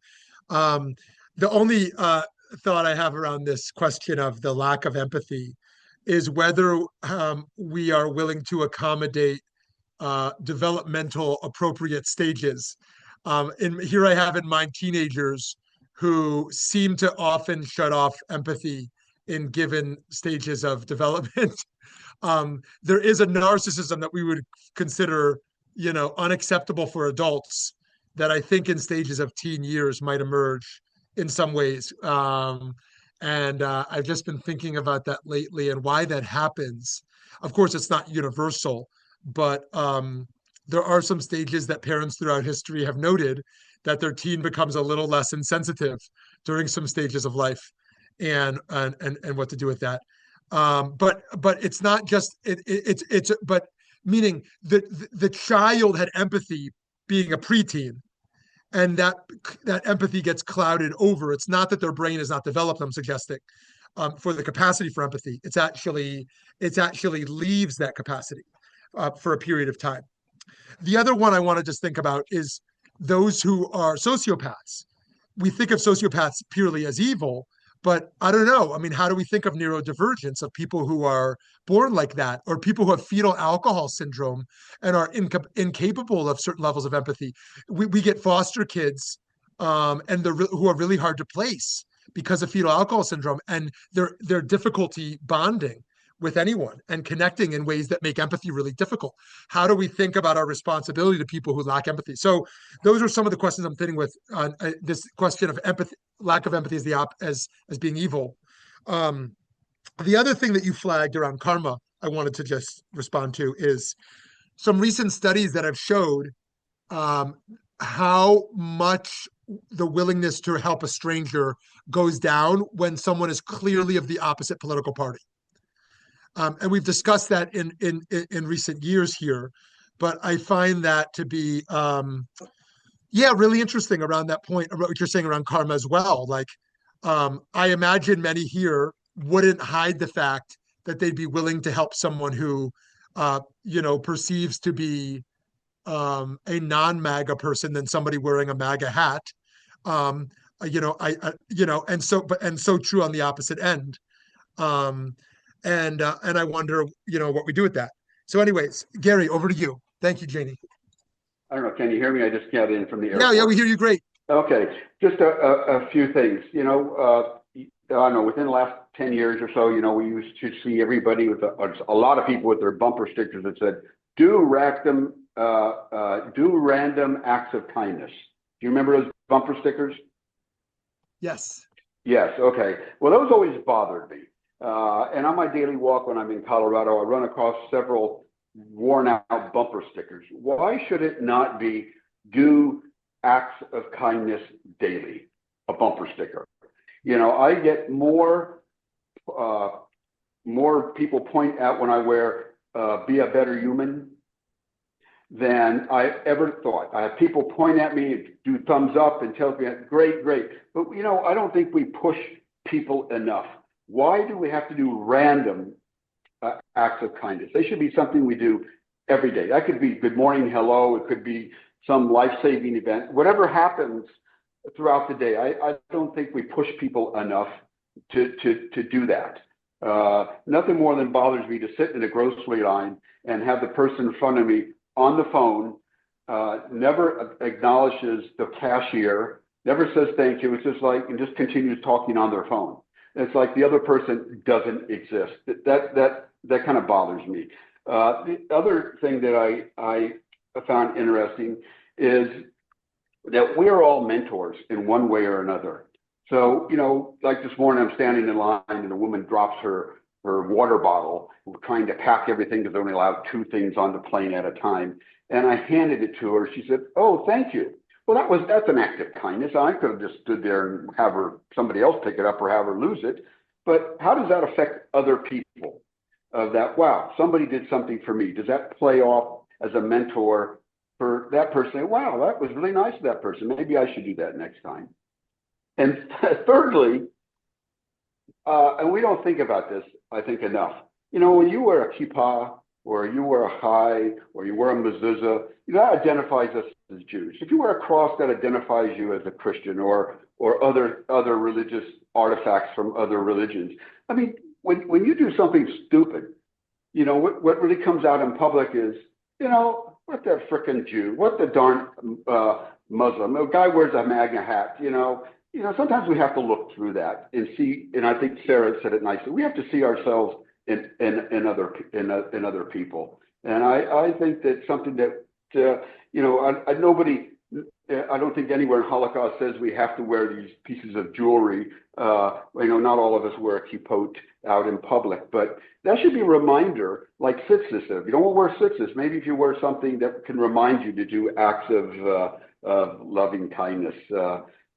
um, the only thought I have around this question of the lack of empathy is whether we are willing to accommodate developmental appropriate stages. And here I have in mind teenagers who seem to often shut off empathy in given stages of development. There is a narcissism that we would consider, unacceptable for adults that I think in stages of teen years might emerge in some ways. And I've just been thinking about that lately and why that happens. Of course, it's not universal, but there are some stages that parents throughout history have noted that their teen becomes a little less insensitive during some stages of life, and what to do with that. But it's not just it's but meaning the child had empathy being a preteen, and that empathy gets clouded over. It's not that their brain is not developed, I'm suggesting, for the capacity for empathy. It's actually leaves that capacity for a period of time. The other one I want to just think about is those who are sociopaths. We think of sociopaths purely as evil, but I don't know. I mean, how do we think of neurodivergence of people who are born like that, or people who have fetal alcohol syndrome and are incapable of certain levels of empathy? We get foster kids, and who are really hard to place because of fetal alcohol syndrome and their difficulty bonding with anyone and connecting in ways that make empathy really difficult. How do we think about our responsibility to people who lack empathy? So those are some of the questions I'm thinking with on this question of empathy, lack of empathy as being evil. Um, the other thing that you flagged around karma, I wanted to just respond to is some recent studies that have showed um, how much the willingness to help a stranger goes down when someone is clearly of the opposite political party. And we've discussed that in recent years here, but I find that to be yeah, really interesting around that point, about what you're saying around karma as well. Like, I imagine many here wouldn't hide the fact that they'd be willing to help someone who, perceives to be a non-MAGA person than somebody wearing a MAGA hat. Um, and so true on the opposite end. Um, and I wonder, what we do with that. So, anyways, Gary, over to you. Thank you, Janie. I don't know. Can you hear me? I just got in from the Yeah, we airport. hear you great. Okay, just a few things. I don't know, within the last 10 years or so, we used to see everybody with a lot of people with their bumper stickers that said, do do random acts of kindness. Do you remember those bumper stickers? Yes. Yes. Okay. Well, those always bothered me. And on my daily walk when I'm in Colorado, I run across several worn out bumper stickers. Why should it not be do acts of kindness daily, a bumper sticker? You know, I get more people point out when I wear be a better human than I ever thought. I have people point at me, do thumbs up and tell me, great, great. But, you know, I don't think we push people enough. Why do we have to do random acts of kindness? They should be something we do every day. That could be good morning, hello. It could be some life-saving event. Whatever happens throughout the day, I don't think we push people enough to do that. Nothing more than bothers me to sit in a grocery line and have the person in front of me on the phone, never acknowledges the cashier, never says thank you. It's just like, and just continues talking on their phone. It's like the other person doesn't exist. That kind of bothers me. The other thing that I found interesting is that we are all mentors in one way or another. So, you know, like this morning, I'm standing in line and a woman drops her water bottle. We're trying to pack everything because they're only allowed 2 things on the plane at a time. And I handed it to her. She said, "Oh, thank you." Well, that's an act of kindness. I could have just stood there and have somebody else pick it up or have her lose it. But how does that affect other people? That, wow, somebody did something for me. Does that play off as a mentor for that person? Wow, that was really nice of that person. Maybe I should do that next time. And thirdly, and we don't think about this, I think, enough. You know, when you wear a kippah, or you wear a chai, or you wear a mezuzah, that identifies us as Jews. If you wear a cross, that identifies you as a Christian, or other religious artifacts from other religions. I mean, when you do something stupid, you know, what really comes out in public is, you know, what the frickin' Jew, what the darn Muslim, a guy wears a MAGA hat, you know, sometimes we have to look through that and see, and I think Sarah said it nicely, we have to see ourselves in other people. And I think that's something that, you know, I don't think anywhere in Holocaust says we have to wear these pieces of jewelry. You know, not all of us wear a kippot out in public, but that should be a reminder, like tzitzis. If you don't want to wear tzitzis, maybe if you wear something that can remind you to do acts of loving kindness.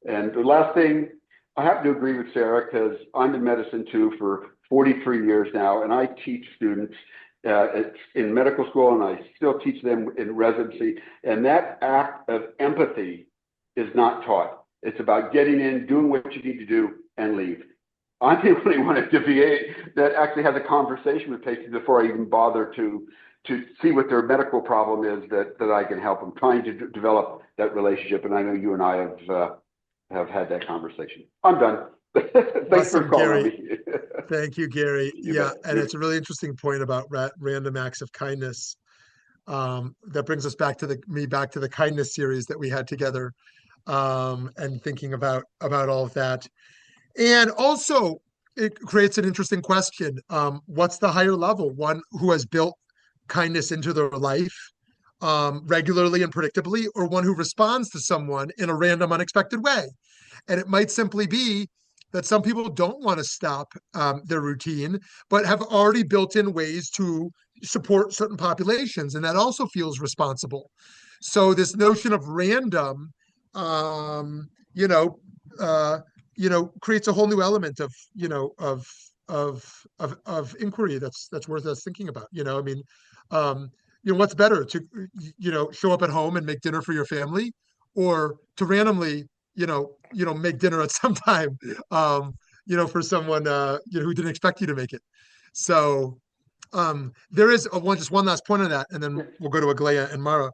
And the last thing, I happen to agree with Sarah because I'm in medicine too for 43 years now, and I teach students in medical school, and I still teach them in residency. And that act of empathy is not taught. It's about getting in, doing what you need to do, and leave. I'm the only one at the VA that actually has a conversation with patients before I even bother to see what their medical problem is that I can help them. Trying to develop that relationship, and I know you and I have had that conversation. I'm done. Thanks for calling me. Thank you, Gary. Yeah, and it's a really interesting point about random acts of kindness. That brings us back to the kindness series that we had together, and thinking about all of that. And also, it creates an interesting question. What's the higher level? One who has built kindness into their life regularly and predictably, or one who responds to someone in a random, unexpected way? And it might simply be that some people don't want to stop their routine, but have already built in ways to support certain populations, and that also feels responsible. So this notion of random, you know, creates a whole new element of, of inquiry that's worth us thinking about. I mean, what's better to, show up at home and make dinner for your family, or to randomly, make dinner at some time, for someone, who didn't expect you to make it. So there is just one last point on that, and then we'll go to Aglaia and Mara,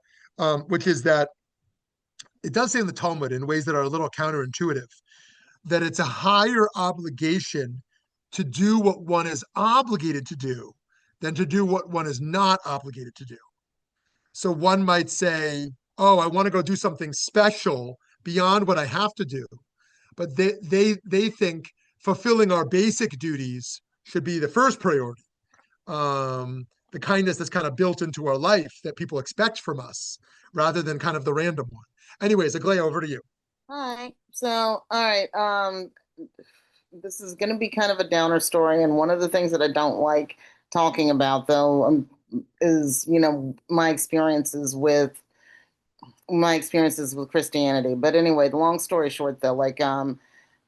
which is that it does say in the Talmud in ways that are a little counterintuitive, that it's a higher obligation to do what one is obligated to do than to do what one is not obligated to do. So one might say, oh, I want to go do something special beyond what I have to do. But they think fulfilling our basic duties should be the first priority. the kindness that's kind of built into our life that people expect from us, rather than kind of the random one. Anyways, Aglaya, over to you. Hi. So, all right. This is going to be kind of a downer story, and one of the things that I don't like talking about, though, is my experiences with Christianity. But anyway, the long story short, though, when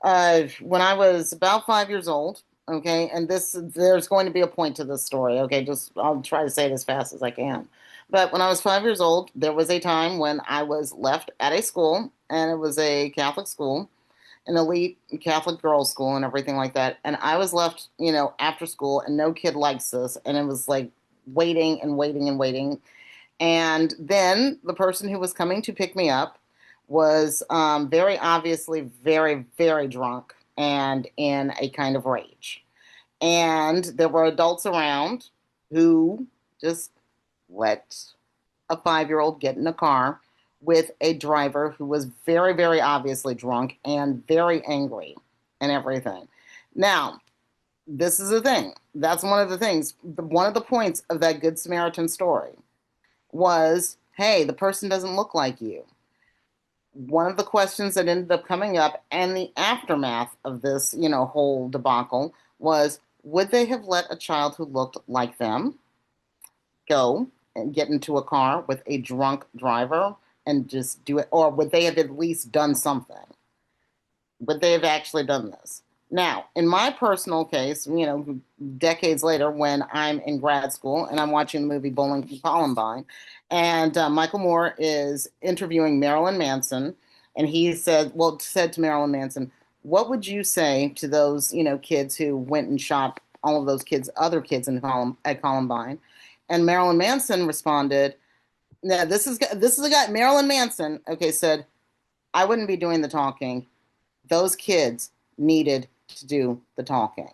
I was about 5 years old, okay, and there's going to be a point to this story, okay, just I'll try to say it as fast as I can. But when I was 5 years old, there was a time when I was left at a school, and it was a Catholic school, an elite Catholic girls' school, and everything like that. And I was left, after school, and no kid likes this, and it was like waiting and waiting and waiting. And then the person who was coming to pick me up was very obviously very, very drunk and in a kind of rage. And there were adults around who just let a 5-year-old get in a car with a driver who was very, very obviously drunk and very angry and everything. Now, this is the thing. That's one of the things. One of the points of that Good Samaritan story was, hey, the person doesn't look like you. One of the questions that ended up coming up and the aftermath of this, whole debacle was, would they have let a child who looked like them go and get into a car with a drunk driver and just do it? Or would they have at least done something? Would they have actually done this? Now, in my personal case, decades later, when I'm in grad school and I'm watching the movie Bowling for Columbine, and Michael Moore is interviewing Marilyn Manson, and he said to Marilyn Manson, what would you say to those, kids who went and shot all of those other kids at Columbine? And Marilyn Manson responded, now this is a guy, Marilyn Manson, said, I wouldn't be doing the talking. Those kids needed to do the talking.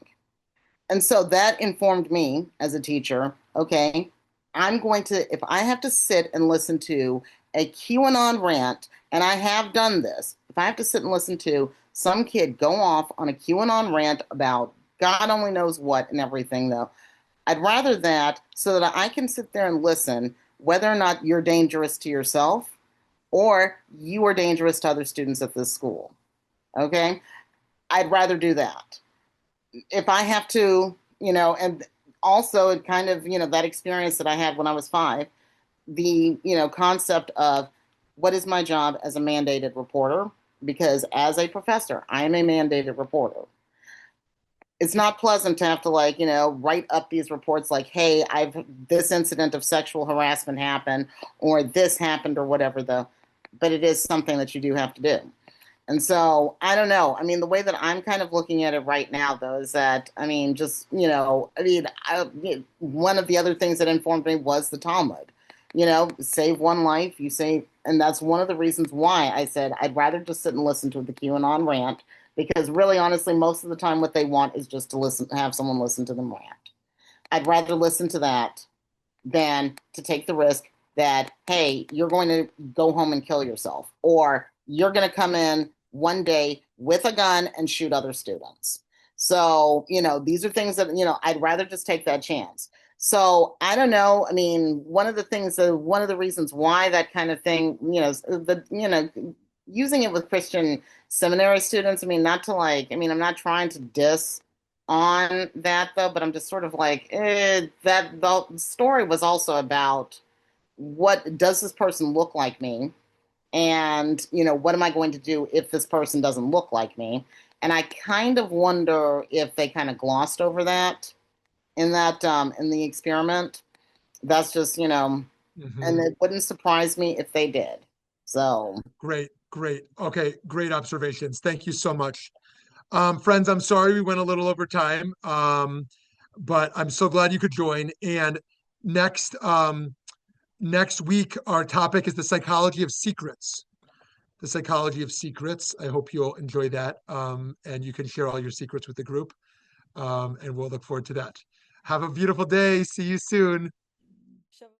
And so that informed me as a teacher, okay, if I have to sit and listen to a QAnon rant, and I have done this, if I have to sit and listen to some kid go off on a QAnon rant about God only knows what and everything, though, I'd rather that so that I can sit there and listen, whether or not you're dangerous to yourself or you are dangerous to other students at this school. Okay? I'd rather do that. If I have to, and also it kind of, that experience that I had when I was 5, the, concept of what is my job as a mandated reporter? Because as a professor, I am a mandated reporter. It's not pleasant to have to write up these reports like, hey, this incident of sexual harassment happened, or this happened, or whatever, though. But it is something that you do have to do. And so, I don't know. I mean, the way that I'm kind of looking at it right now, though, is that, one of the other things that informed me was the Talmud. Save one life, you save, and that's one of the reasons why I said I'd rather just sit and listen to the QAnon rant, because really, honestly, most of the time what they want is just to have someone listen to them rant. I'd rather listen to that than to take the risk that, hey, you're going to go home and kill yourself, or you're going to come in one day with a gun and shoot other students. So, these are things that, I'd rather just take that chance. So I don't know. I mean, one of the reasons why that kind of thing, using it with Christian seminary students, I'm not trying to diss on that, though, but I'm just sort of that the story was also about, what does this person look like me? And, what am I going to do if this person doesn't look like me? And I kind of wonder if they kind of glossed over that in the experiment. That's just, and it wouldn't surprise me if they did. So. Great. Okay, great observations. Thank you so much. Friends, I'm sorry we went a little over time, but I'm so glad you could join. And next week, our topic is the psychology of secrets. The psychology of secrets. I hope you'll enjoy that, and you can share all your secrets with the group, and we'll look forward to that. Have a beautiful day. See you soon.